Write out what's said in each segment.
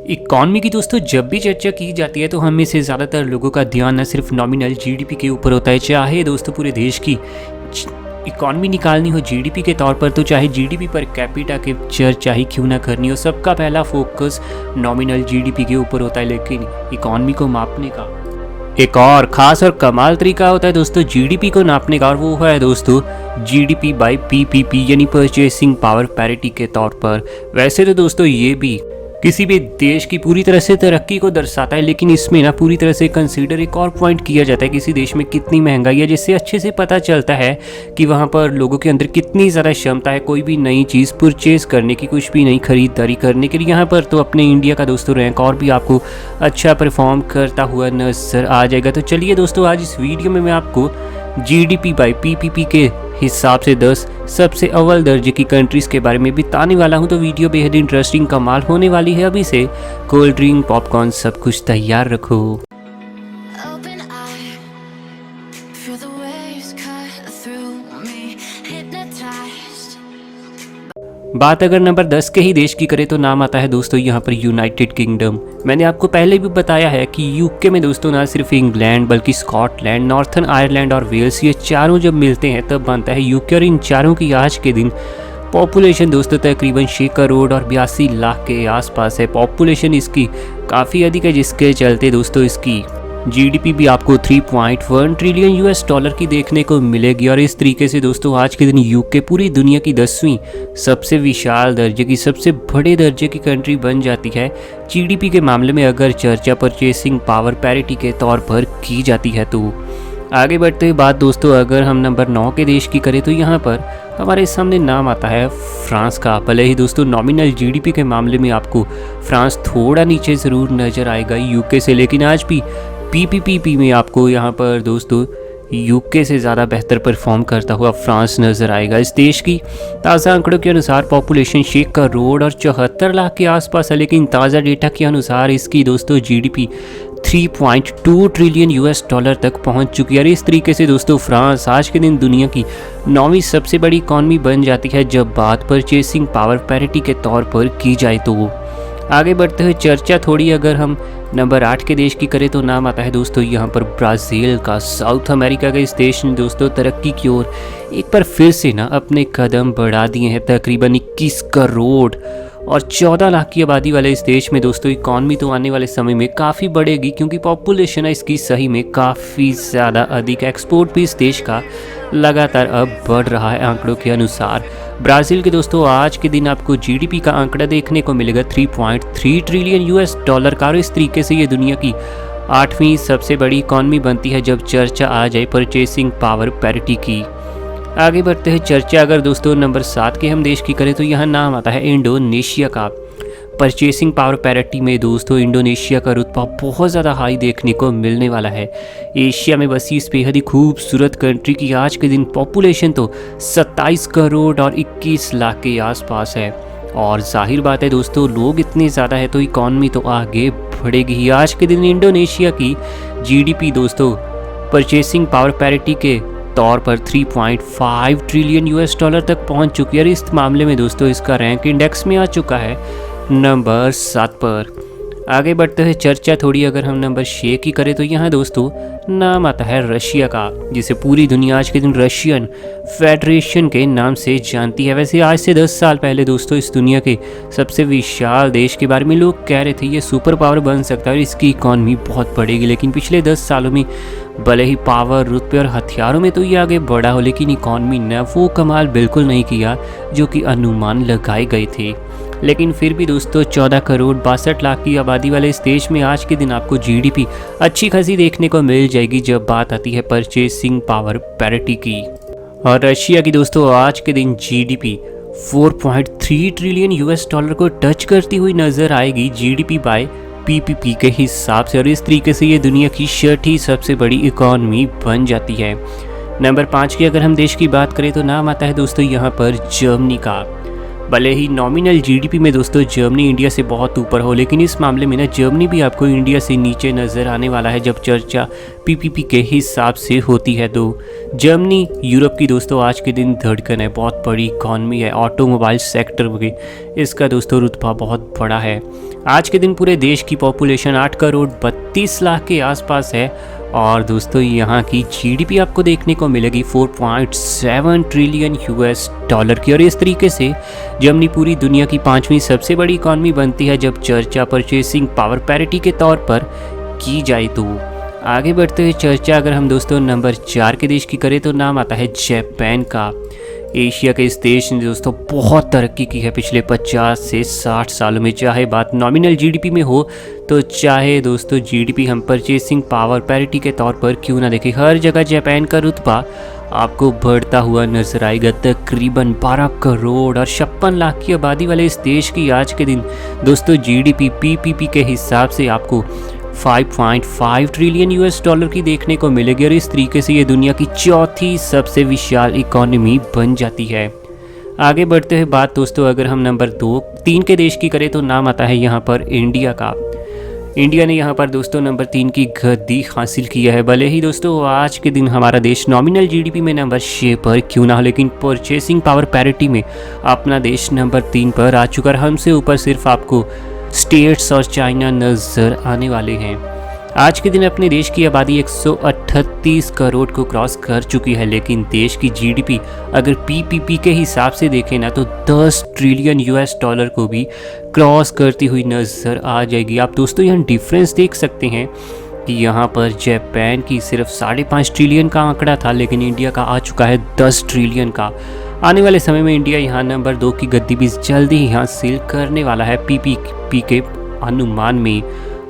Economy की दोस्तों जब भी चर्चा की जाती है तो हम में से ज़्यादातर लोगों का ध्यान न सिर्फ नॉमिनल जीडीपी के ऊपर होता है, चाहे दोस्तों पूरे देश की इकॉनमी निकालनी हो जीडीपी के तौर पर, तो चाहे जीडीपी पर कैपिटा के चर्चा ही क्यों ना करनी हो, सबका पहला फोकस नॉमिनल जीडीपी के ऊपर होता है। लेकिन इकॉनमी को मापने का एक और ख़ास और कमाल तरीका होता है दोस्तों जीडीपी को नापने का, और वो है दोस्तों जीडीपी बाय पीपीपी यानी परचेसिंग पावर पैरिटी के तौर पर। वैसे तो दोस्तों ये भी किसी भी देश की पूरी तरह से तरक्की को दर्शाता है, लेकिन इसमें ना पूरी तरह से कंसीडर एक और पॉइंट किया जाता है किसी देश में कितनी महंगाई है, जिससे अच्छे से पता चलता है कि वहाँ पर लोगों के अंदर कितनी ज़्यादा क्षमता है कोई भी नई चीज़ परचेज करने की, कुछ भी नई खरीदारी करने के लिए। यहाँ पर तो अपने इंडिया का दोस्तों रैंक और भी आपको अच्छा परफॉर्म करता हुआ नजर आ जाएगा। तो चलिए दोस्तों आज इस वीडियो में मैं आपको जीडीपी बाय पीपीपी के हिसाब से 10 सबसे अव्वल दर्जे की कंट्रीज़ के बारे में बताने वाला हूं। तो वीडियो बेहद इंटरेस्टिंग कमाल होने वाली है। अभी से कोल्ड ड्रिंक पॉपकॉर्न सब कुछ तैयार रखो। बात अगर नंबर 10 के ही देश की करें तो नाम आता है दोस्तों यहाँ पर यूनाइटेड किंगडम। मैंने आपको पहले भी बताया है कि यूके में दोस्तों ना सिर्फ इंग्लैंड बल्कि स्कॉटलैंड, नॉर्थर्न आयरलैंड और वेल्स, ये चारों जब मिलते हैं तब बनता है यूके। और इन चारों की आज के दिन पॉपुलेशन दोस्तों तकरीबन 6 करोड़ और 82 लाख के आसपास है। पॉपुलेशन इसकी काफ़ी अधिक है, जिसके चलते दोस्तों इसकी जीडीपी भी आपको 3.1 ट्रिलियन यूएस डॉलर की देखने को मिलेगी। और इस तरीके से दोस्तों आज के दिन यूके पूरी दुनिया की 10वीं सबसे विशाल दर्जे की, सबसे बड़े दर्जे की कंट्री बन जाती है जीडीपी के मामले में, अगर चर्चा परचेसिंग पावर पैरिटी के तौर पर की जाती है। तो आगे बढ़ते हुए बात दोस्तों अगर हम नंबर 9 के देश की करें तो यहाँ पर हमारे सामने नाम आता है फ्रांस का। भले ही दोस्तों नॉमिनल जीडीपी के मामले में आपको फ्रांस थोड़ा नीचे ज़रूर नज़र आएगा यूके से, लेकिन आज भी पीपीपी में आपको यहाँ पर दोस्तों यूके से ज़्यादा बेहतर परफॉर्म करता हुआ फ्रांस नज़र आएगा। इस देश की ताज़ा आंकड़ों के अनुसार पॉपुलेशन 6 करोड़ और 74 लाख के आसपास है, लेकिन ताज़ा डेटा के अनुसार इसकी दोस्तों जीडीपी 3.2 ट्रिलियन यूएस डॉलर तक पहुंच चुकी है। और इस तरीके से दोस्तों फ्रांस आज के दिन दुनिया की 9वीं सबसे बड़ी इकॉनमी बन जाती है जब बात परचेसिंग पावर पैरिटी के तौर पर की जाए। तो आगे बढ़ते हुए चर्चा थोड़ी अगर हम नंबर 8 के देश की करें तो नाम आता है दोस्तों यहाँ पर ब्राज़ील का। साउथ अमेरिका के इस देश ने दोस्तों तरक्की की ओर एक बार फिर से ना अपने कदम बढ़ा दिए हैं। तकरीबन 21 करोड़ और 14 लाख की आबादी वाले इस देश में दोस्तों इकॉनमी तो आने वाले समय में काफ़ी बढ़ेगी, क्योंकि पॉपुलेशन है इसकी सही में काफ़ी ज़्यादा अधिक। एक्सपोर्ट भी इस देश का लगातार अब बढ़ रहा है आंकड़ों के अनुसार। ब्राज़ील के दोस्तों आज के दिन आपको जीडीपी का आंकड़ा देखने को मिलेगा 3.3 ट्रिलियन यूएस डॉलर का। और इस तरीके से ये दुनिया की 8वीं सबसे बड़ी इकॉनमी बनती है जब चर्चा आ जाए परचेसिंग पावर पैरिटी की। आगे बढ़ते हैं चर्चा अगर दोस्तों नंबर 7 के हम देश की करें तो यहाँ नाम आता है इंडोनेशिया का। परचेसिंग पावर पैरिटी में दोस्तों इंडोनेशिया का रुतबा बहुत ज़्यादा हाई देखने को मिलने वाला है। एशिया में बसी इस बेहद ही खूबसूरत कंट्री की आज के दिन पॉपुलेशन तो 27 करोड़ और 21 लाख के आसपास है। और जाहिर बात है दोस्तों लोग इतने ज़्यादा है तो इकॉनमी तो आगे बढ़ेगी ही। आज के दिन इंडोनेशिया की जीडीपी दोस्तों परचेसिंग पावर पैरिटी के तौर पर 3.5 ट्रिलियन यूएस डॉलर तक पहुंच चुकी है। और इस मामले में दोस्तों इसका रैंक इंडेक्स में आ चुका है नंबर 7 पर। आगे बढ़ते हुए चर्चा थोड़ी अगर हम नंबर 6 की करें तो यहाँ दोस्तों नाम आता है रशिया का, जिसे पूरी दुनिया आज के दिन रशियन फेडरेशन के नाम से जानती है। वैसे आज से 10 साल पहले दोस्तों इस दुनिया के सबसे विशाल देश के बारे में लोग कह रहे थे ये सुपर पावर बन सकता है और इसकी इकॉनमी बहुत बढ़ेगी, लेकिन पिछले 10 सालों में भले ही पावर, रुतबे और हथियारों में तो ये आगे बढ़ा हो, लेकिन इकॉनमी ने वो कमाल बिल्कुल नहीं किया जो कि अनुमान लगाए गए थे। लेकिन फिर भी दोस्तों 14 करोड़ 62 लाख की आबादी वाले इस देश में आज के दिन आपको जीडीपी अच्छी खासी देखने को मिल जाएगी जब बात आती है परचेसिंग पावर पैरिटी की। और रशिया की दोस्तों आज के दिन जीडीपी 4.3 ट्रिलियन यूएस डॉलर को टच करती हुई नजर आएगी जीडीपी बाय पीपीपी के हिसाब से। और इस तरीके से ये दुनिया की 6ठी सबसे बड़ी इकॉनमी बन जाती है। नंबर 5 की अगर हम देश की बात करें तो नाम आता है दोस्तों यहाँ पर जर्मनी का। भले ही नॉमिनल जीडीपी में दोस्तों जर्मनी इंडिया से बहुत ऊपर हो, लेकिन इस मामले में ना जर्मनी भी आपको इंडिया से नीचे नज़र आने वाला है जब चर्चा पीपीपी के हिसाब से होती है। तो जर्मनी यूरोप की दोस्तों आज के दिन धड़कन है, बहुत बड़ी इकॉनमी है, ऑटोमोबाइल सेक्टर में इसका दोस्तों रुतबा बहुत बड़ा है। आज के दिन पूरे देश की पॉपुलेशन 8 करोड़ 32 लाख के आसपास है और दोस्तों यहाँ की जीडीपी आपको देखने को मिलेगी 4.7 ट्रिलियन यूएस डॉलर की। और इस तरीके से जर्मनी पूरी दुनिया की 5वीं सबसे बड़ी इकॉनमी बनती है जब चर्चा परचेसिंग पावर पैरिटी के तौर पर की जाए। तो आगे बढ़ते हुए चर्चा अगर हम दोस्तों नंबर 4 के देश की करें तो नाम आता है जापान का। एशिया के इस देश ने दोस्तों बहुत तरक्की की है पिछले 50 से 60 सालों में, चाहे बात नॉमिनल जीडीपी में हो तो चाहे दोस्तों जीडीपी हम परचेसिंग पावर पैरिटी के तौर पर क्यों ना देखें, हर जगह जापान का रुतबा आपको बढ़ता हुआ नजर आएगा। तकरीबन 12 करोड़ और 56 लाख की आबादी वाले इस देश की आज के दिन दोस्तों जीडीपी पीपीपी के हिसाब से आपको 5.5 ट्रिलियन यूएस डॉलर की देखने को मिलेगी और इस तरीके से ये दुनिया की चौथी सबसे विशाल इकॉनमी बन जाती है। आगे बढ़ते हुए बात दोस्तों अगर हम नंबर 3 के देश की करें तो नाम आता है यहाँ पर इंडिया का। इंडिया ने यहाँ पर दोस्तों नंबर 3 की गद्दी हासिल किया है। भले ही दोस्तों आज के दिन हमारा देश नॉमिनल जीडीपी में नंबर 6 पर क्यों ना हो, लेकिन परचेसिंग पावर पैरिटी में अपना देश नंबर 3 पर आ चुका है। हमसे ऊपर सिर्फ आपको स्टेट्स और चाइना नज़र आने वाले हैं। आज के दिन अपने देश की आबादी 138 करोड़ को क्रॉस कर चुकी है, लेकिन देश की जीडीपी अगर पीपीपी के हिसाब से देखें ना तो 10 ट्रिलियन यूएस डॉलर को भी क्रॉस करती हुई नज़र आ जाएगी। आप दोस्तों यहाँ डिफरेंस देख सकते हैं कि यहाँ पर जापान की सिर्फ 5.5 ट्रिलियन का आंकड़ा था, लेकिन इंडिया का आ चुका है 10 ट्रिलियन का। आने वाले समय में इंडिया यहाँ नंबर 2 की गद्दी भी जल्दी ही हासिल करने वाला है पीपीपी के अनुमान में।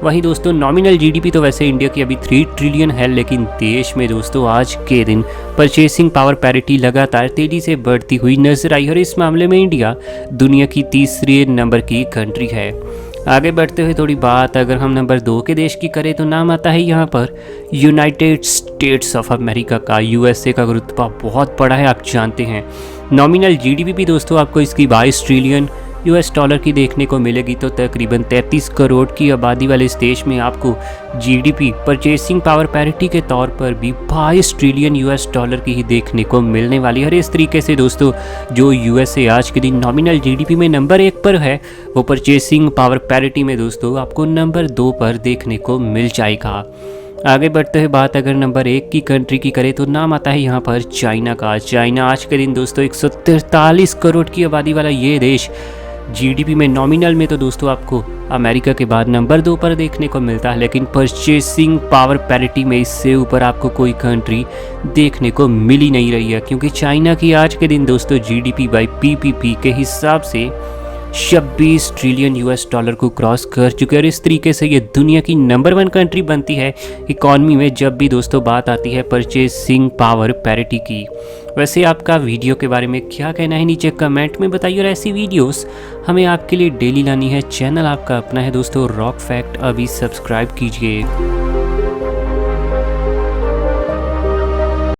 वहीं दोस्तों नॉमिनल जीडीपी तो वैसे इंडिया की अभी 3 ट्रिलियन है, लेकिन देश में दोस्तों आज के दिन परचेसिंग पावर पैरिटी लगातार तेज़ी से बढ़ती हुई नजर आई और इस मामले में इंडिया दुनिया की 3रे नंबर की कंट्री है। आगे बढ़ते हुए थोड़ी बात अगर हम नंबर 2 के देश की करें तो नाम आता है यहाँ पर यूनाइटेड स्टेट्स ऑफ अमेरिका का। यूएसए का रुतबा बहुत बड़ा है, आप जानते हैं। नॉमिनल जीडीपी भी दोस्तों आपको इसकी 22 ट्रिलियन यूएस डॉलर की देखने को मिलेगी। तो तकरीबन 33 करोड़ की आबादी वाले इस देश में आपको जीडीपी परचेसिंग पावर पैरिटी के तौर पर भी 22 ट्रिलियन यूएस डॉलर की ही देखने को मिलने वाली है। और इस तरीके से दोस्तों जो यूएसए आज के दिन नॉमिनल जीडीपी में नंबर 1 पर है, वो परचेसिंग पावर पैरिटी में दोस्तों आपको नंबर 2 पर देखने को मिल जाएगा। आगे बढ़ते हुए बात अगर नंबर 1 की कंट्री की करें तो नाम आता है यहाँ पर चाइना का। चाइना आज के दिन दोस्तों 143 करोड़ की आबादी वाला ये देश जीडीपी में नॉमिनल में तो दोस्तों आपको अमेरिका के बाद नंबर 2 पर देखने को मिलता है, लेकिन परचेसिंग पावर पैरिटी में इससे ऊपर आपको कोई कंट्री देखने को मिल ही नहीं रही है, क्योंकि चाइना की आज के दिन दोस्तों जीडीपी बाई पीपीपी के हिसाब से 26 ट्रिलियन यूएस डॉलर को क्रॉस कर चुके हैं और इस तरीके से ये दुनिया की नंबर 1 कंट्री बनती है इकॉनमी में जब भी दोस्तों बात आती है परचेसिंग पावर पैरिटी की। वैसे आपका वीडियो के बारे में क्या कहना है नीचे कमेंट में बताइए और ऐसी वीडियोस हमें आपके लिए डेली लानी है। चैनल आपका अपना है दोस्तों रॉक फैक्ट, अभी सब्सक्राइब कीजिए।